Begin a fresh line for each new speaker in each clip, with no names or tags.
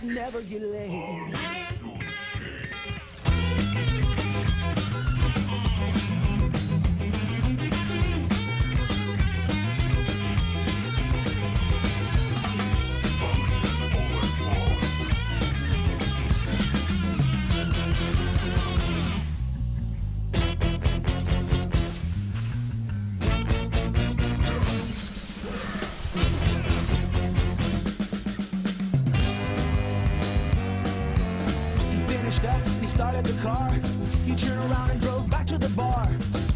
Never get laid. He started the car, he turned around and drove back to the bar.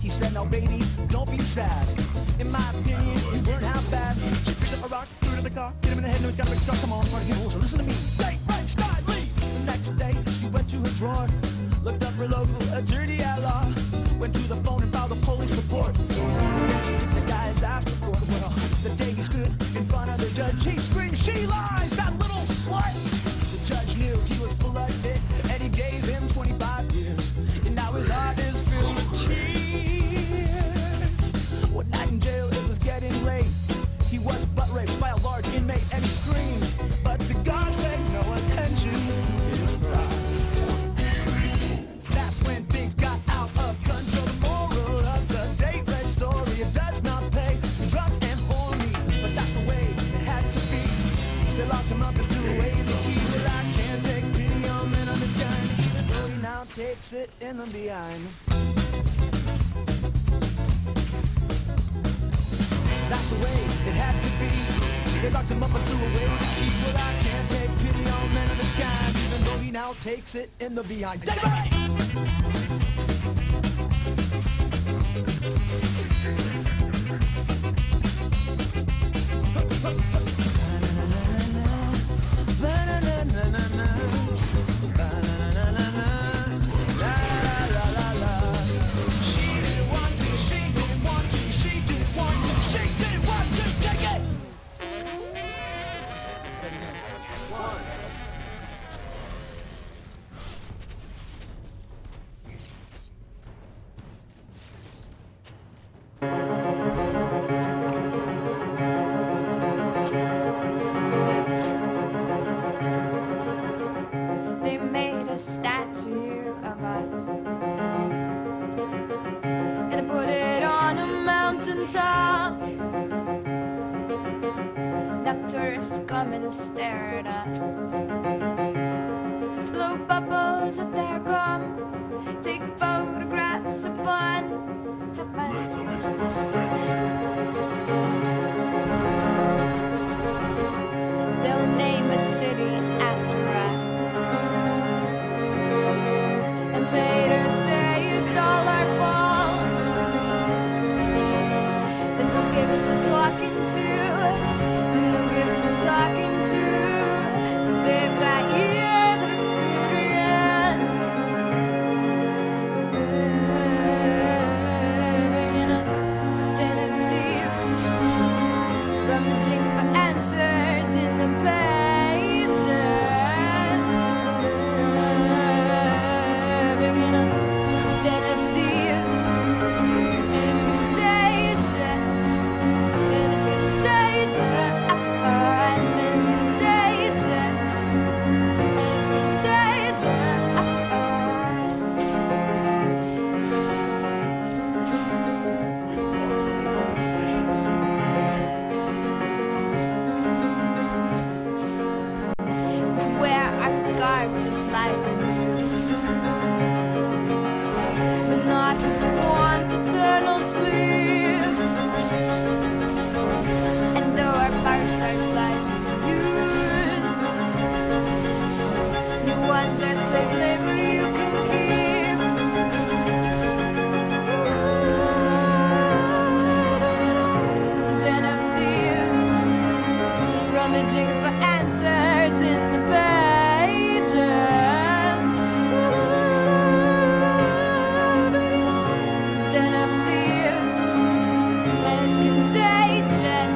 He said, "No, baby, don't be sad. In my opinion, you weren't half bad." She picked up a rock, threw it in the car, hit him in the head, no, he's got a big scar. Come on, party people, so listen to me. Right, start, leave. The next day, she went to her drawer, looked up her local attorney at law, went to the phone and filed a police report. takes it in the behind. That's the way it had to be. They locked him up and threw away the key. But I can't take pity on men of his kind, even though he now takes it in the behind. Take it!
Statue of us, and I put it on a mountain top. Now tourists come and stare at us, blow bubbles with their gum, take photographs of fun, have fun. They'll name a city after us, later say it's all our fault. Then they'll give us a talking to. Then they'll give us a talking to. 'Cause they've got years of experience. Living in a den of thieves, rummaging for answers in the pages. Den of thieves, and it's contagious, and it's contagious, and it's contagious, and it's contagious. We wear our scarves just like a not 'cause we want eternal sleep. And though our parts are slightly used, new ones are slave labor you can keep. Den of thieves, rummaging for answers in the pages. Den of thieves, and it's contagious,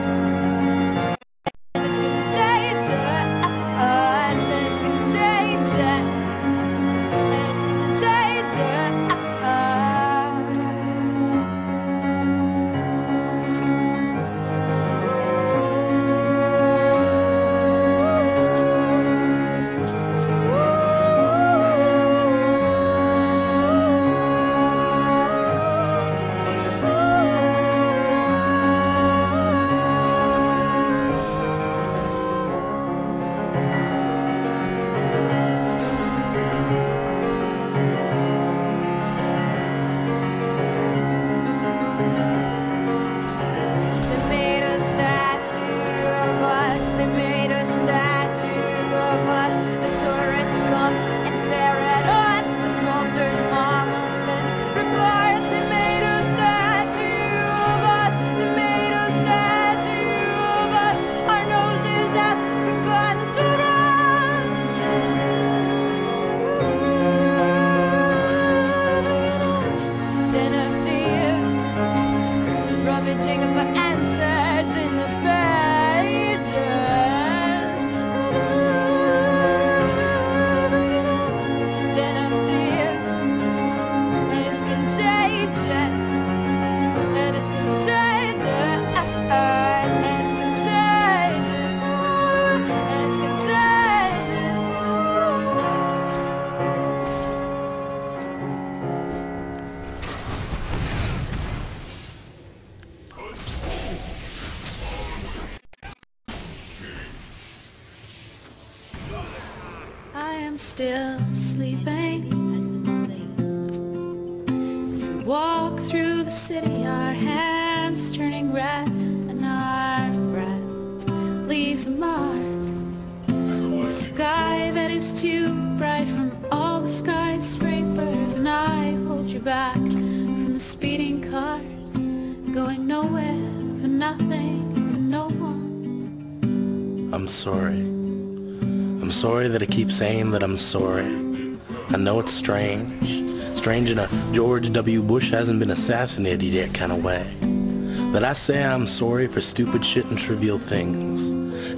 and it's contagious, and it's contagious, and it's contagious.
I am still sleeping. city, our hands turning red, and our breath leaves a mark. The sky that is too bright from all the skyscrapers, and I hold you back from the speeding cars, going nowhere for nothing, for no one.
I'm sorry. I'm sorry that I keep saying that I'm sorry. I know it's strange. Strange in a George W. Bush hasn't been assassinated yet kind of way. That I say I'm sorry for stupid shit and trivial things.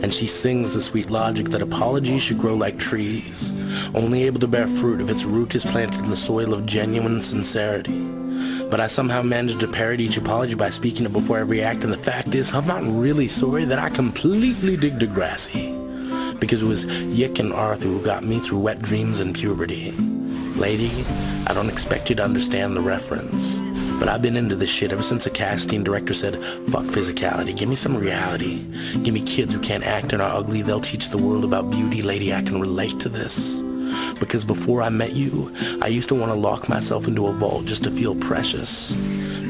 And she sings the sweet logic that apologies should grow like trees, only able to bear fruit if its root is planted in the soil of genuine sincerity. But I somehow managed to parody each apology by speaking it before every act, and the fact is, I'm not really sorry that I completely dig Degrassi. Because it was Yick and Arthur who got me through wet dreams and puberty. Lady, I don't expect you to understand the reference, but I've been into this shit ever since a casting director said, fuck physicality, give me some reality. Give me kids who can't act and are ugly, they'll teach the world about beauty. Lady, I can relate to this. Because before I met you, I used to want to lock myself into a vault just to feel precious.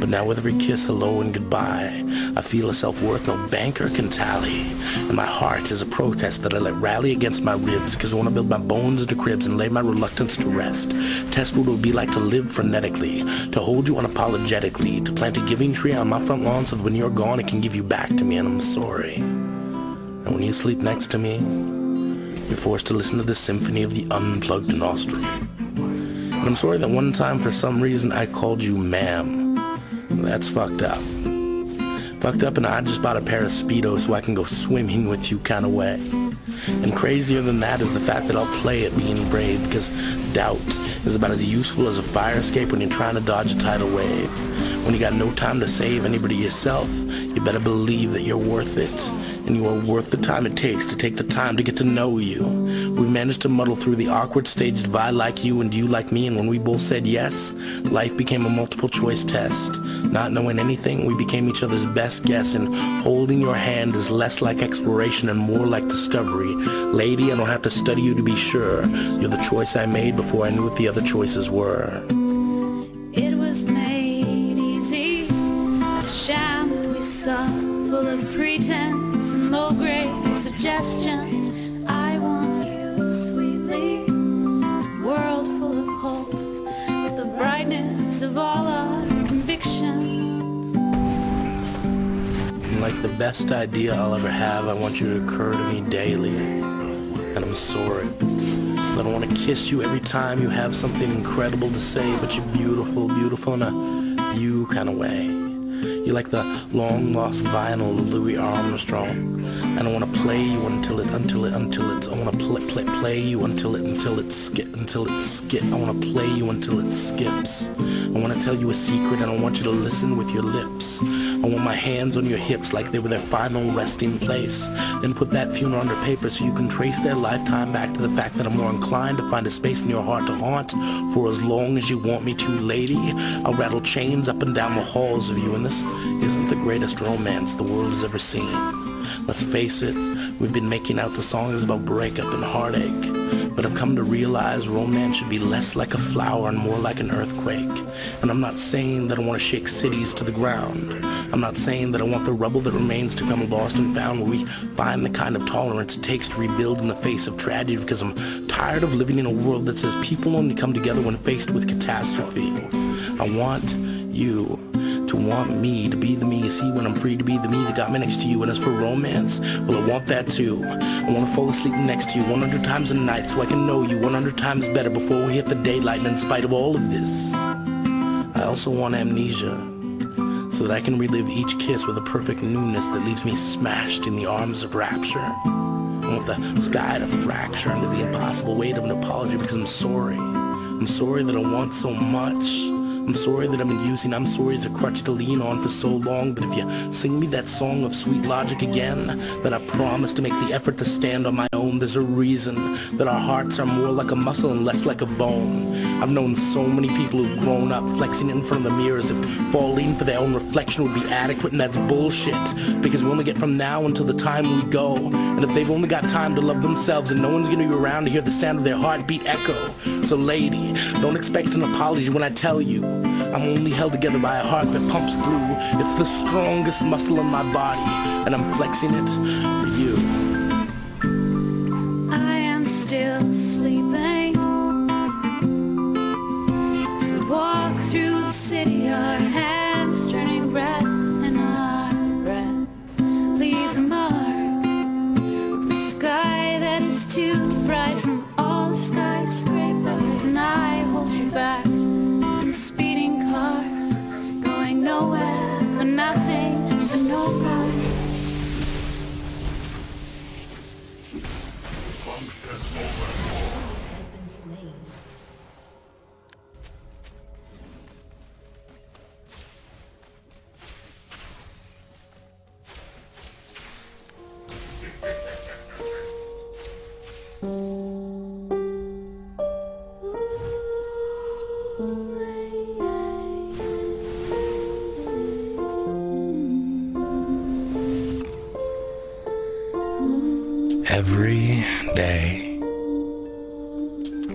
But now with every kiss, hello, and goodbye, I feel a self-worth no banker can tally. And my heart is a protest that I let rally against my ribs, because I want to build my bones into cribs and lay my reluctance to rest. Test what it would be like to live frenetically, to hold you unapologetically, to plant a giving tree on my front lawn so that when you're gone it can give you back to me, and I'm sorry. And when you sleep next to me, you're forced to listen to the symphony of the unplugged nostril. And I'm sorry that one time for some reason I called you ma'am. That's fucked up. Fucked up, and I just bought a pair of Speedos so I can go swimming with you kind of way. And crazier than that is the fact that I'll play at being brave, because doubt is about as useful as a fire escape when you're trying to dodge a tidal wave. When you got no time to save anybody yourself, you better believe that you're worth it. And you are worth the time it takes to take the time to get to know you. We've managed to muddle through the awkward stages of I like you and do you like me, and when we both said yes, life became a multiple choice test. Not knowing anything, we became each other's best guess, and holding your hand is less like exploration and more like discovery. Lady, I don't have to study you to be sure. You're the choice I made before I knew what the other choices were.
It was made easy, a sham that we saw, full of pretense and low-grade suggestions. I want you sweetly, world full of holes, with the brightness of all our convictions.
And like the best idea I'll ever have, I want you to occur to me daily. And I'm sorry. I don't want to kiss you every time you have something incredible to say, but you're beautiful, beautiful in a you kind of way. You're like the long-lost vinyl of Louis Armstrong. I don't want to play you until it's, I want to play you until it skip. I want to play you until it skips. I want to tell you a secret and I want you to listen with your lips. I want my hands on your hips like they were their final resting place. Then put that funeral under paper so you can trace their lifetime back to the fact that I'm more inclined to find a space in your heart to haunt for as long as you want me to, lady. I'll rattle chains up and down the halls of you, and this isn't the greatest romance the world has ever seen. Let's face it, we've been making out to songs about breakup and heartache, but I've come to realize romance should be less like a flower and more like an earthquake. And I'm not saying that I want to shake cities to the ground. I'm not saying that I want the rubble that remains to come lost and found, where we find the kind of tolerance it takes to rebuild in the face of tragedy, because I'm tired of living in a world that says people only come together when faced with catastrophe. I want you to want me to be the me you see when I'm free to be the me that got me next to you. And as for romance, well, I want that too. I want to fall asleep next to you 100 times a night so I can know you 100 times better before we hit the daylight. And in spite of all of this, I also want amnesia, so that I can relive each kiss with a perfect newness that leaves me smashed in the arms of rapture. I want the sky to fracture under the impossible weight of an apology, because I'm sorry. I'm sorry that I want so much. I'm sorry that I've been using I'm sorry as a crutch to lean on for so long, but if you sing me that song of sweet logic again, then I promise to make the effort to stand on my own. There's a reason that our hearts are more like a muscle and less like a bone. I've known so many people who've grown up flexing in front of the mirror as if falling for their own reflection would be adequate, and that's bullshit, because we only get from now until the time we go. And if they've only got time to love themselves, and no one's gonna be around to hear the sound of their heartbeat echo. So lady, don't expect an apology when I tell you I'm only held together by a heart that pumps through. It's the strongest muscle in my body, and I'm flexing it for you.
I am still sleeping as we walk through the city, our hands turning red and our breath leaves a mark. The sky that is too bright from all the skyscrapers, and I hold you back in speeding cars, going nowhere for nothing for nobody.
Has been slain.
Every day,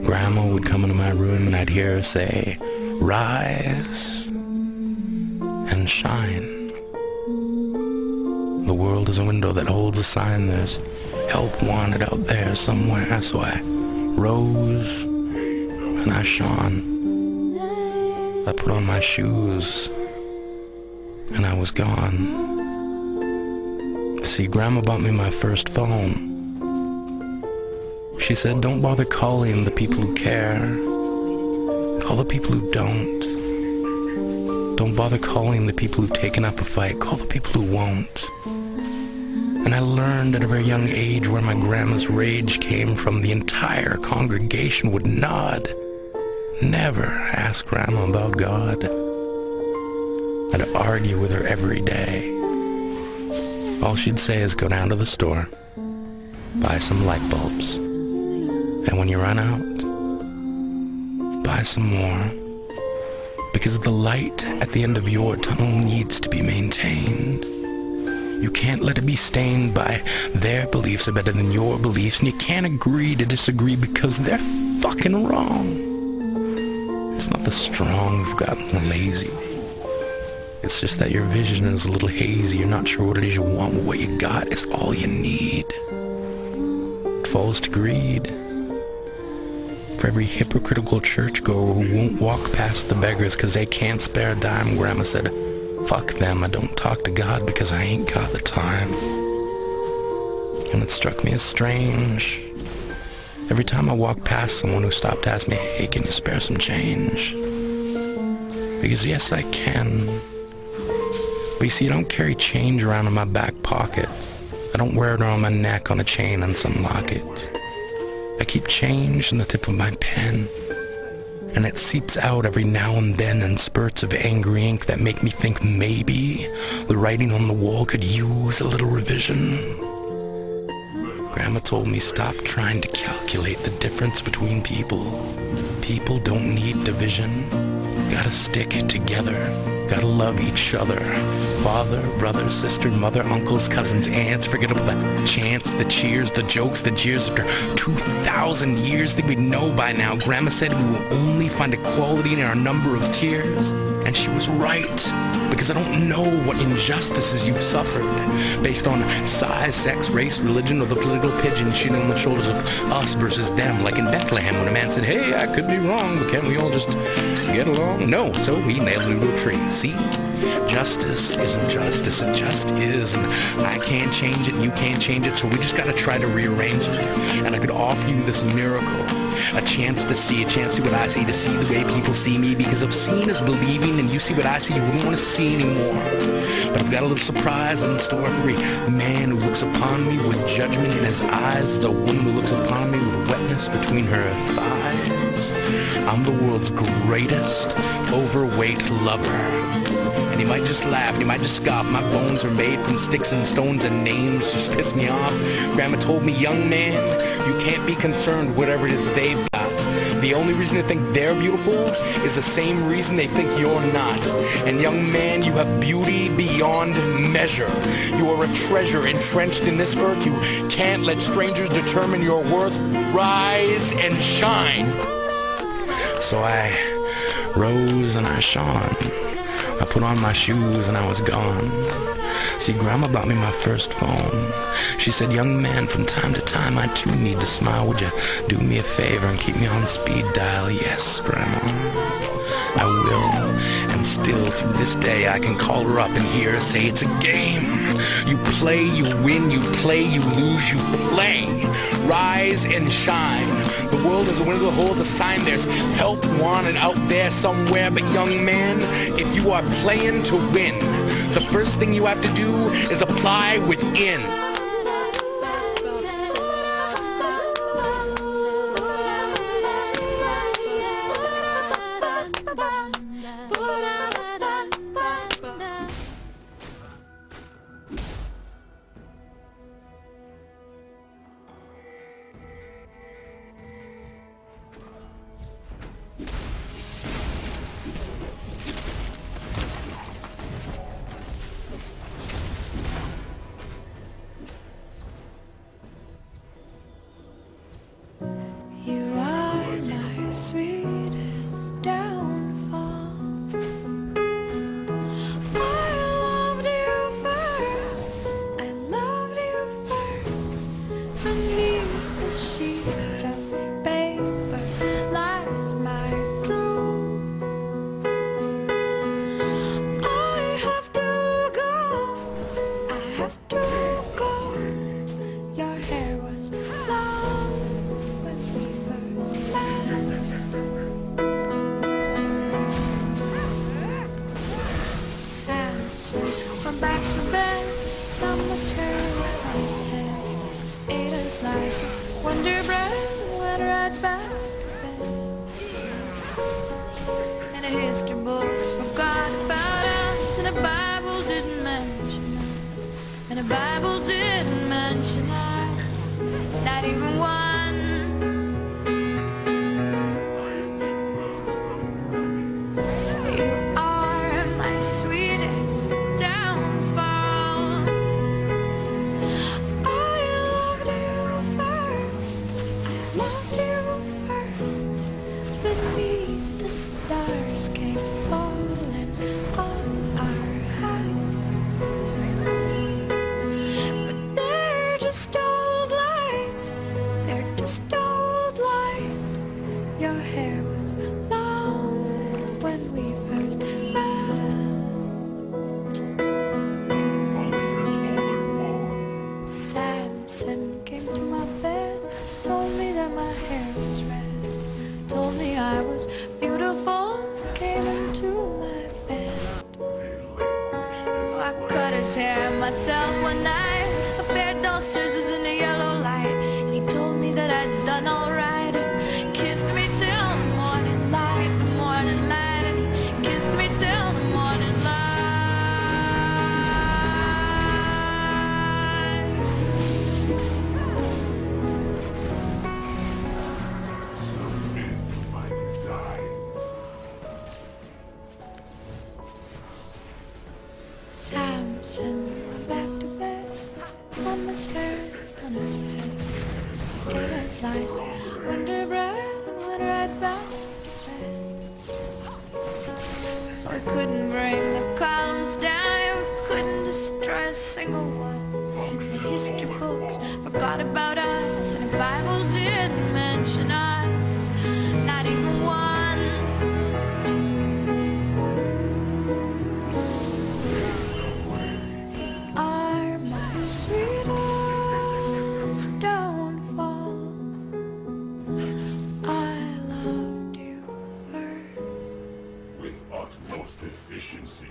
Grandma would come into my room and I'd hear her say, "Rise and shine. The world is a window that holds a sign. There's help wanted out there somewhere." So I rose and I shone. I put on my shoes and I was gone. See, Grandma bought me my first phone. She said, "Don't bother calling the people who care. Call the people who don't. Don't bother calling the people who've taken up a fight. Call the people who won't." And I learned at a very young age where my grandma's rage came from. The entire congregation would nod. Never ask Grandma about God. I'd argue with her every day. All she'd say is, "Go down to the store, buy some light bulbs, and when you run out, buy some more, because the light at the end of your tunnel needs to be maintained. You can't let it be stained by their beliefs are better than your beliefs, and you can't agree to disagree because they're fucking wrong. It's not the strong who've gotten lazy. It's just that your vision is a little hazy. You're not sure what it is you want, but what you got is all you need." It falls to greed. For every hypocritical churchgoer who won't walk past the beggars because they can't spare a dime, Grandma said, "Fuck them, I don't talk to God because I ain't got the time." And it struck me as strange. Every time I walked past someone who stopped to ask me, "Hey, can you spare some change?" Because yes, I can. But you see, I don't carry change around in my back pocket. I don't wear it around my neck on a chain and some locket. I keep change in the tip of my pen, and it seeps out every now and then in spurts of angry ink that make me think maybe the writing on the wall could use a little revision. Grandma told me, "Stop trying to calculate the difference between people. People don't need division. Gotta stick together. Gotta love each other. Father, brother, sister, mother, uncles, cousins, aunts. Forget about the chants, the cheers, the jokes, the jeers. After 2,000 years, I think we know by now. Grandma said we will only find equality in our number of tears." And she was right, because I don't know what injustices you've suffered based on size, sex, race, religion, or the political pigeon shitting on the shoulders of us versus them, like in Bethlehem when a man said, "Hey, I could be wrong, but can't we all just get along?" No, so he nailed him to a tree. See? Justice isn't justice, it just is, and I can't change it, you can't change it, so we just gotta try to rearrange it. And I could offer you this miracle, a chance to see what I see, to see the way people see me, because if seeing is believing and you see what I see, you wouldn't want to see anymore. But I've got a little surprise in store for every man who looks upon me with judgment in his eyes, the woman who looks upon me with wetness between her thighs. I'm the world's greatest overweight lover. And he might just laugh, and he might just scoff. My bones are made from sticks and stones, and names just piss me off. Grandma told me, "Young man, you can't be concerned whatever it is they've got. The only reason they think they're beautiful is the same reason they think you're not. And young man, you have beauty beyond measure. You are a treasure entrenched in this earth. You can't let strangers determine your worth. Rise and shine." So I rose and I shone. I put on my shoes and I was gone. See, Grandma bought me my first phone. She said, young man, from time to time I too need to smile. Would you do me a favor and keep me on speed dial? Yes, Grandma, I will. And still to this day I can call her up and hear her say, it's a game. You play, you win, you play, you lose, you play. Rise and shine. The world is a window that holds a sign. There's help wanted out there somewhere. But young man, if you are playing to win, the first thing you have to do is apply within.
Back to bed, on the chair on his head. Ate a slice of Wonder Bread, went right back to bed. And the history books forgot about us, and the Bible didn't mention us, and the Bible didn't mention us, not even one. You are my sweetest downfall. I loved you first, beneath the stars came falling on our hearts. But they're just old light, they're just old light. Your hair was long when we first met. Samson came to my bed, told me that my hair was red, told me I was beautiful, came into my bed. I cut his hair myself one night, a pair of dull scissors in the yellow light, and he told me that I'd done all right, and kissed me till the morning light, and he kissed me till the morning light.
My designs.
Samson went back to bed on the chair on his head. Ate a slice of Wonder Bread and went right back to bed. We couldn't bring the columns down, we couldn't destroy a single one. The history books forgot about us, and the Bible didn't mention us, not even once. Are my sweetest downfall. I loved you first.
With utmost efficiency.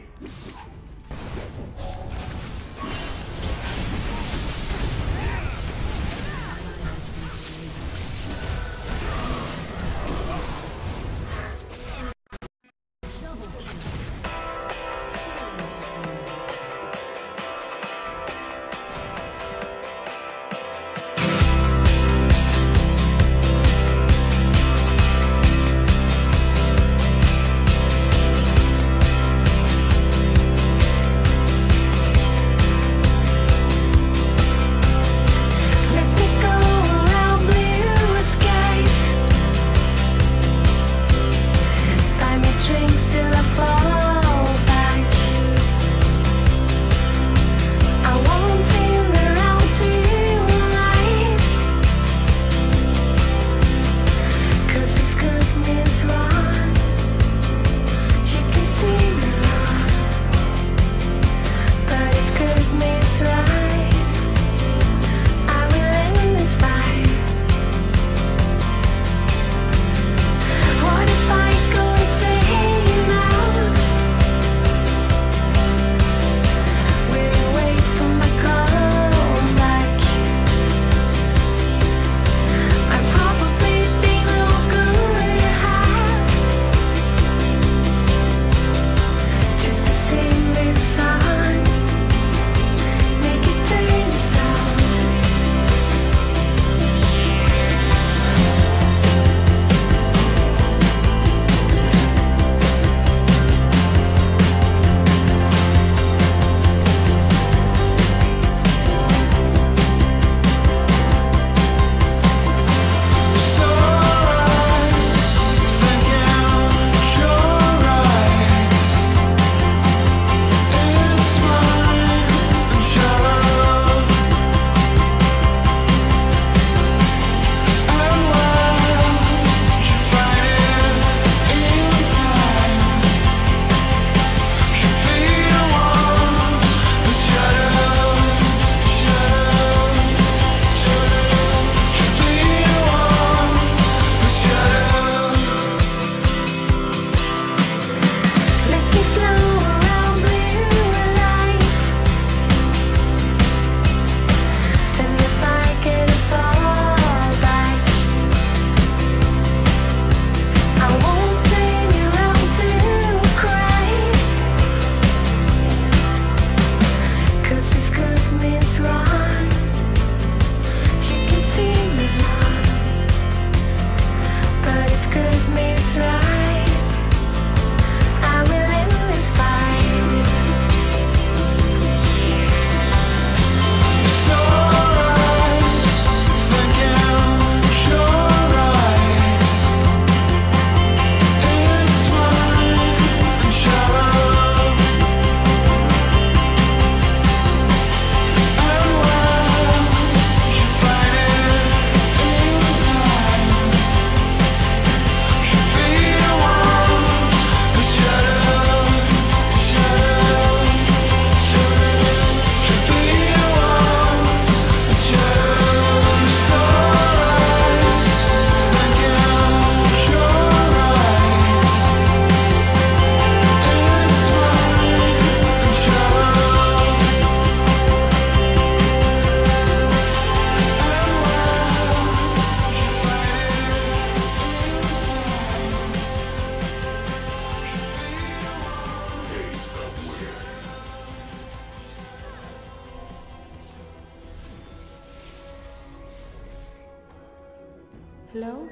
Hello?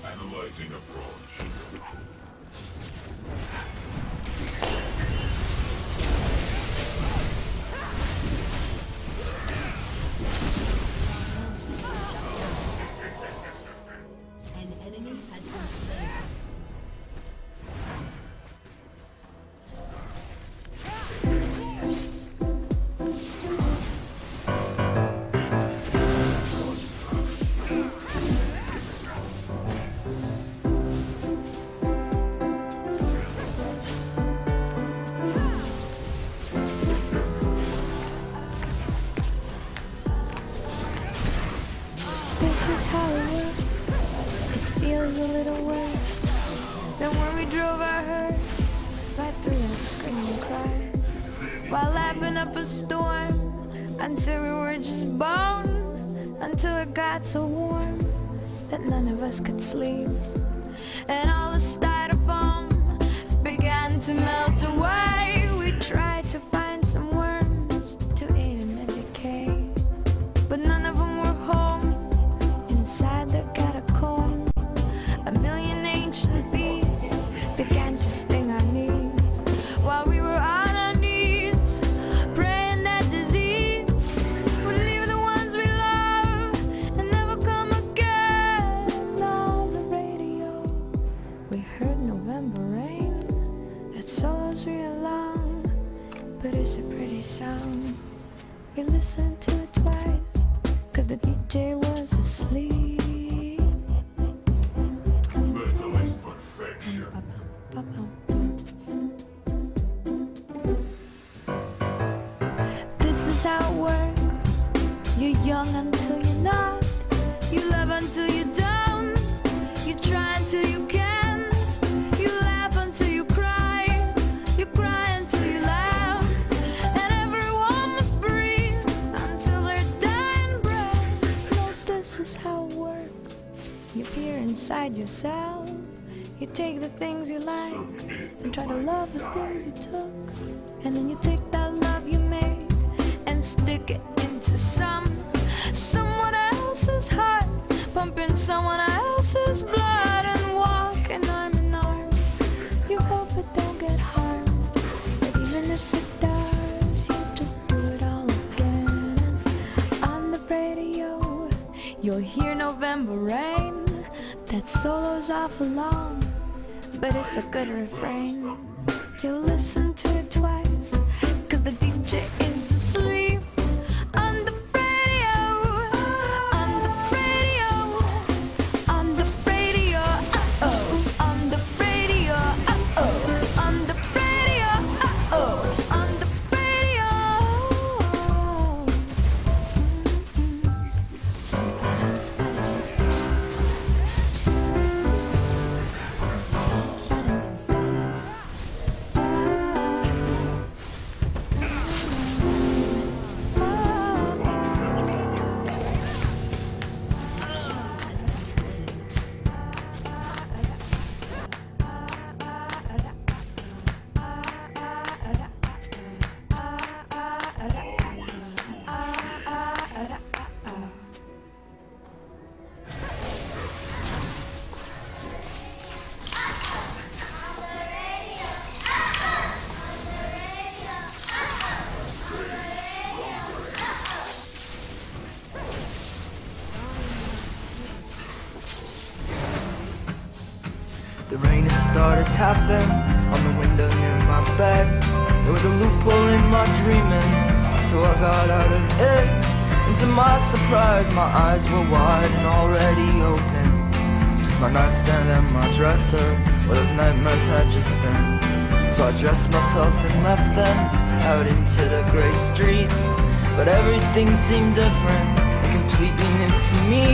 Analyzing approach.
An enemy has been slain.
This is how it works. It feels a little worse than when we drove our hearse right through that screaming cry, while laughing up a storm until we were just bone, until it got so warm that none of us could sleep, and all the styrofoam began to melt away. We tried to find some worms to eat in the decay, but none of them were home. Inside the catacomb, a million ancient bees began to sting our knees, while we were on our knees, praying that disease would leave the ones we love and never come again. On the radio, we heard November rain. That solo's real long, but it's a pretty song. We listened to it twice, 'cause the DJ was asleep.
Metal is perfection.
This is how it works. You're young until you're not. You love until you don't. You try until you can't. You laugh until you cry. You cry until you laugh. And everyone must breathe until they're dying breath. No, this is how it works. You peer inside yourself. You take the things you like and try to love the things you took. And then you take that love you made and stick it into someone else's heart, pumping someone else's blood, and walking arm in arm. You hope it don't get harmed, but even if it does, you just do it all again. On the radio, you'll hear November rain. That solo's awful long, but it's a good refrain. You'll listen to it twice, 'cause the DJ is asleep. On the radio, on the radio, on the radio, uh-oh. On the radio, uh-oh. On the radio, uh-oh. On the radio.
The rain had started tapping on the window near my bed. There was a loophole in my dreaming, so I got out of it. And to my surprise, my eyes were wide and already open. Just my nightstand and my dresser, where those nightmares had just been. So I dressed myself and left them out into the gray streets. But everything seemed different and completely new to me.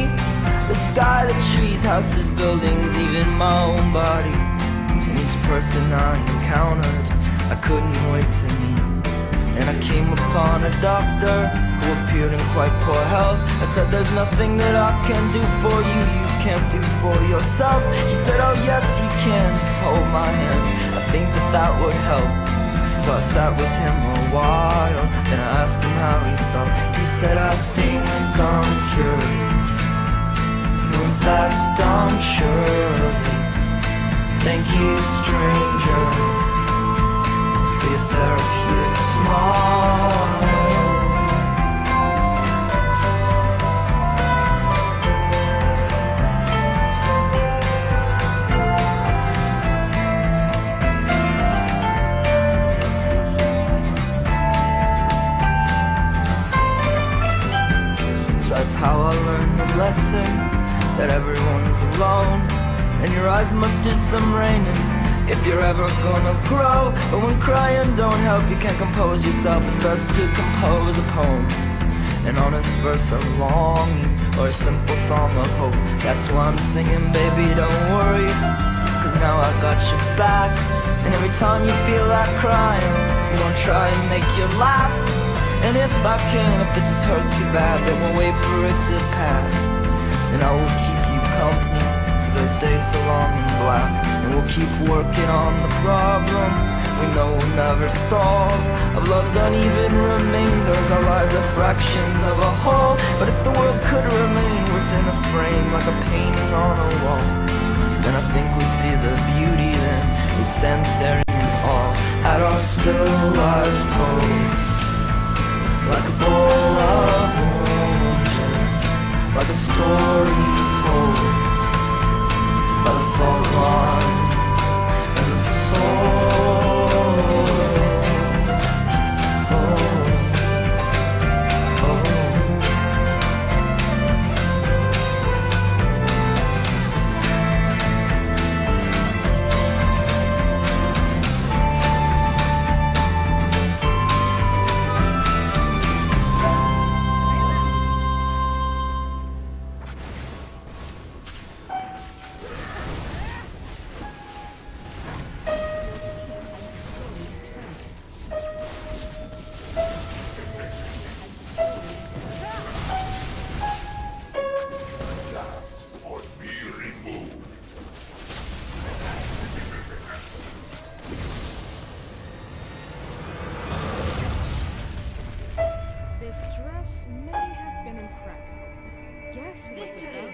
The sky, the trees, houses, buildings, even my own body. And each person I encountered, I couldn't wait to meet. And I came upon a doctor who appeared in quite poor health. I said, there's nothing that I can do for you, you can't do for yourself. He said, oh yes you can, just hold my hand, I think that that would help. So I sat with him a while, then I asked him how he felt. He said, I think I'm cured. fact, I'm sure. Thank you, stranger, for your therapeutic smile. That's how I learned the lesson, that everyone's alone, and your eyes must do some raining if you're ever gonna grow. But when crying don't help, you can't compose yourself, it's best to compose a poem, an honest verse of longing, or a simple song of hope. That's why I'm singing, baby, don't worry, cause now I got your back. And every time you feel like crying, I'm gonna try and make you laugh. And if I can, if it just hurts too bad, then we'll wait for it to pass. And I will keep you company for those days so long and black. And we'll keep working on the problem we know we'll never solve, of love's uneven remainders. Our lives are fractions of a whole. But if the world could remain within a frame, like a painting on a wall, then I think we'd see the beauty. Then we'd stand staring in awe at our still lives posed, like a bowl of oranges, like a story told by the fault lines and the soul.
This dress may have been impractical. Guess what's about?